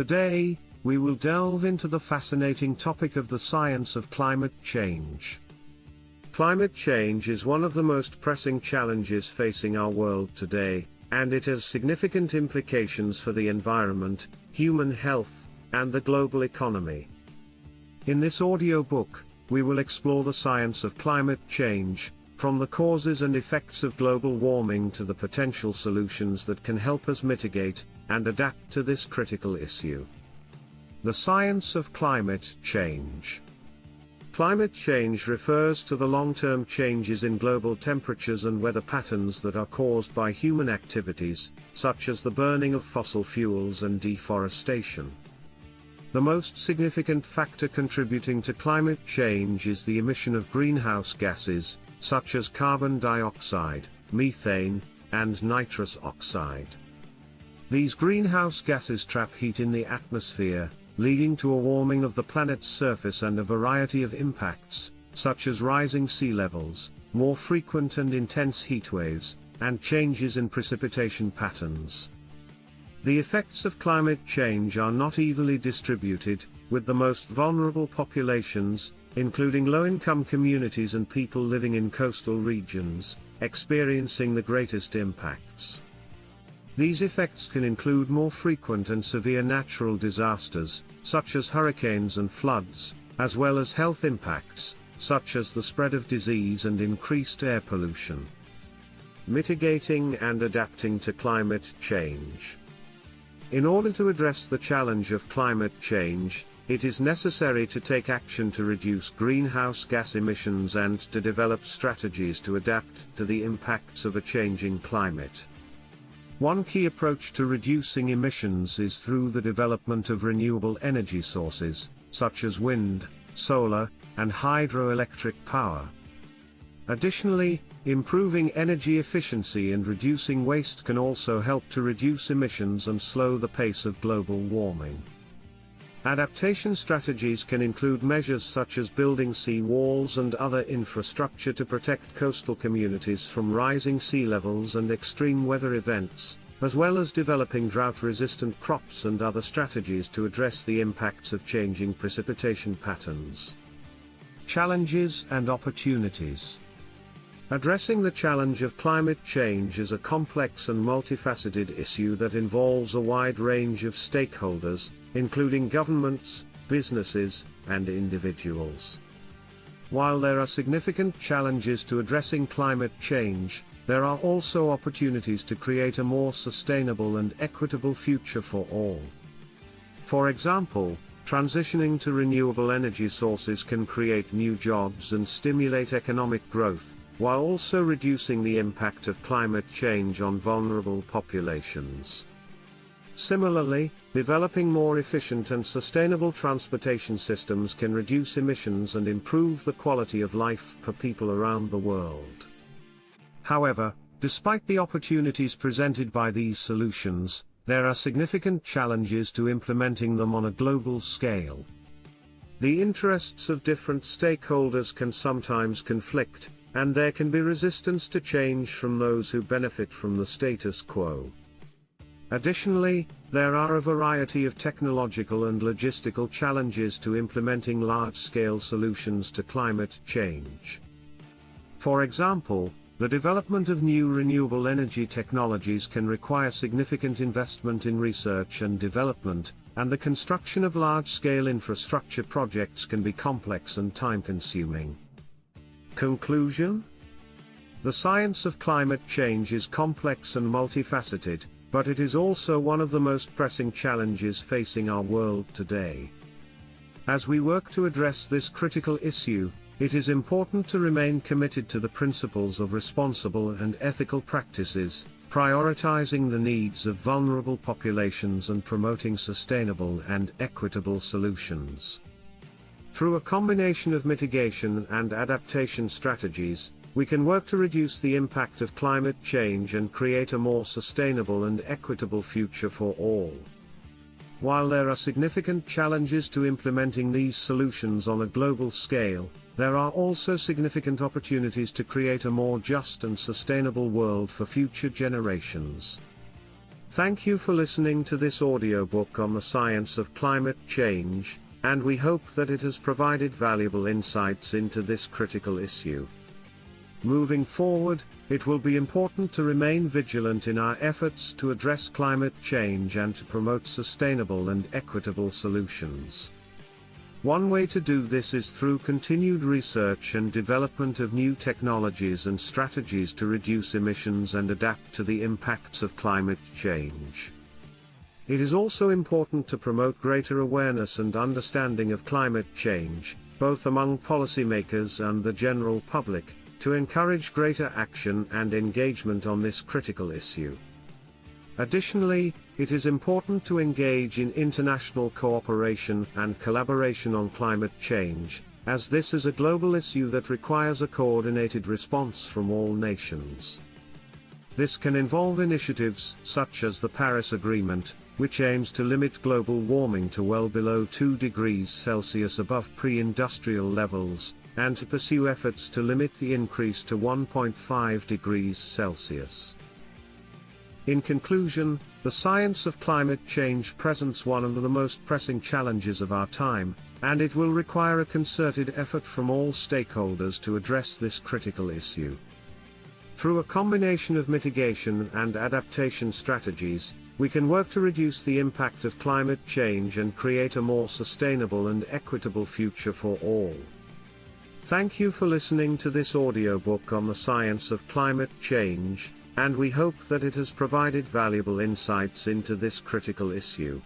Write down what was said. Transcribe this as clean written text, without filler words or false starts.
Today, we will delve into the fascinating topic of the science of climate change. Climate change is one of the most pressing challenges facing our world today, and it has significant implications for the environment, human health, and the global economy. In this audiobook, we will explore the science of climate change, from the causes and effects of global warming to the potential solutions that can help us mitigate and adapt to this critical issue. The science of climate change. Climate change refers to the long-term changes in global temperatures and weather patterns that are caused by human activities, such as the burning of fossil fuels and deforestation. The most significant factor contributing to climate change is the emission of greenhouse gases, such as carbon dioxide, methane, and nitrous oxide. These greenhouse gases trap heat in the atmosphere, leading to a warming of the planet's surface and a variety of impacts, such as rising sea levels, more frequent and intense heat waves, and changes in precipitation patterns. The effects of climate change are not evenly distributed, with the most vulnerable populations, including low-income communities and people living in coastal regions, experiencing the greatest impacts. These effects can include more frequent and severe natural disasters, such as hurricanes and floods, as well as health impacts, such as the spread of disease and increased air pollution. Mitigating and adapting to climate change. In order to address the challenge of climate change, it is necessary to take action to reduce greenhouse gas emissions and to develop strategies to adapt to the impacts of a changing climate. One key approach to reducing emissions is through the development of renewable energy sources, such as wind, solar, and hydroelectric power. Additionally, improving energy efficiency and reducing waste can also help to reduce emissions and slow the pace of global warming. Adaptation strategies can include measures such as building sea walls and other infrastructure to protect coastal communities from rising sea levels and extreme weather events, as well as developing drought-resistant crops and other strategies to address the impacts of changing precipitation patterns. Challenges and opportunities. Addressing the challenge of climate change is a complex and multifaceted issue that involves a wide range of stakeholders, including governments, businesses, and individuals. While there are significant challenges to addressing climate change, there are also opportunities to create a more sustainable and equitable future for all. For example, transitioning to renewable energy sources can create new jobs and stimulate economic growth, while also reducing the impact of climate change on vulnerable populations. Similarly, developing more efficient and sustainable transportation systems can reduce emissions and improve the quality of life for people around the world. However, despite the opportunities presented by these solutions, there are significant challenges to implementing them on a global scale. The interests of different stakeholders can sometimes conflict, and there can be resistance to change from those who benefit from the status quo. Additionally, there are a variety of technological and logistical challenges to implementing large-scale solutions to climate change. For example, the development of new renewable energy technologies can require significant investment in research and development, and the construction of large-scale infrastructure projects can be complex and time-consuming. Conclusion? The science of climate change is complex and multifaceted, but it is also one of the most pressing challenges facing our world today. As we work to address this critical issue, it is important to remain committed to the principles of responsible and ethical practices, prioritizing the needs of vulnerable populations and promoting sustainable and equitable solutions. Through a combination of mitigation and adaptation strategies, we can work to reduce the impact of climate change and create a more sustainable and equitable future for all. While there are significant challenges to implementing these solutions on a global scale, there are also significant opportunities to create a more just and sustainable world for future generations. Thank you for listening to this audiobook on the science of climate change, and we hope that it has provided valuable insights into this critical issue. Moving forward, it will be important to remain vigilant in our efforts to address climate change and to promote sustainable and equitable solutions. One way to do this is through continued research and development of new technologies and strategies to reduce emissions and adapt to the impacts of climate change. It is also important to promote greater awareness and understanding of climate change, both among policymakers and the general public, to encourage greater action and engagement on this critical issue. Additionally, it is important to engage in international cooperation and collaboration on climate change, as this is a global issue that requires a coordinated response from all nations. This can involve initiatives such as the Paris Agreement, which aims to limit global warming to well below 2 degrees Celsius above pre-industrial levels, and to pursue efforts to limit the increase to 1.5 degrees Celsius. In conclusion, the science of climate change presents one of the most pressing challenges of our time, and it will require a concerted effort from all stakeholders to address this critical issue. Through a combination of mitigation and adaptation strategies, we can work to reduce the impact of climate change and create a more sustainable and equitable future for all. Thank you for listening to this audiobook on the science of climate change, and we hope that it has provided valuable insights into this critical issue.